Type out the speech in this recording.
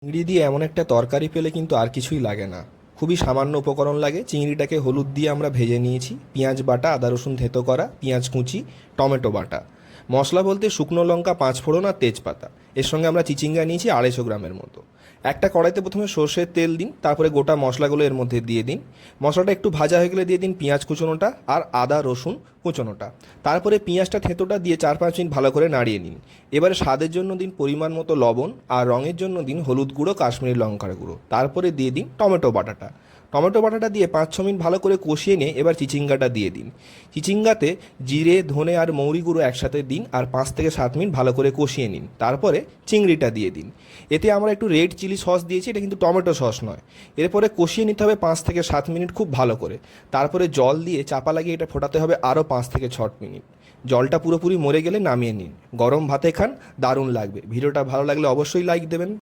চিংড়ি দিয়ে এমন একটা তরকারি পেলে কিন্তু আর কিছুই লাগে না। খুবই সামান্য উপকরণ লাগে। চিংড়িটাকে হলুদ দিয়ে আমরা ভেজে নিয়েছি, পেঁয়াজ বাটা, আদা রসুন থেতো করা, পেঁয়াজ কুচি, টমেটো বাটা। মশলা বলতে শুকনো লঙ্কা, পাঁচ ফোড়ন আর তেজপাতা। এর সঙ্গে আমরা চিচিঙ্গা নিয়েছি 250 গ্রামের মতো। একটা কড়াইতে প্রথমে সর্ষের তেল দিন, তারপরে গোটা মশলাগুলো এর মধ্যে দিয়ে দিন। মশলাটা একটু ভাজা হয়ে গেলে দিয়ে দিন পেঁয়াজ কুচোনোটা আর আদা রসুন কুচোনোটা। তারপরে পেঁয়াজটা থেঁতোটা দিয়ে 4-5 মিনিট ভালো করে নাড়িয়ে নিন। এবারে স্বাদের জন্য দিন পরিমাণ মতো লবণ, আর রঙের জন্য দিন হলুদ গুঁড়ো, কাশ্মীরি লঙ্কার গুঁড়ো। তারপরে দিয়ে দিন টমেটো বাটাটা। টমেটো বাটাটা দিয়ে 5-6 মিনিট ভালো করে কষিয়ে নিয়ে এবার চিচিঙ্গাটা দিয়ে দিন। চিচিঙ্গাতে জিরে, ধনে আর মৌরি গুঁড়ো একসাথে দিন আর 5 থেকে 7 মিনিট ভালো করে কষিয়ে নিন। তারপরে চিংড়িটা দিয়ে দিন। এতে আমরা একটু রেড চিলি সস দিয়েছি, এটা কিন্তু টমেটো সস নয়। এরপরে কষিয়ে নিতে হবে 5 থেকে 7 মিনিট খুব ভালো করে। তারপরে জল দিয়ে চাপা লাগিয়ে এটা ফোটাতে হবে আরও 5 থেকে 6 মিনিট। জলটা পুরোপুরি মরে গেলে নামিয়ে নিন। গরম ভাতে খান, দারুণ লাগবে। ভিডিওটা ভালো লাগলে অবশ্যই লাইক দেবেন।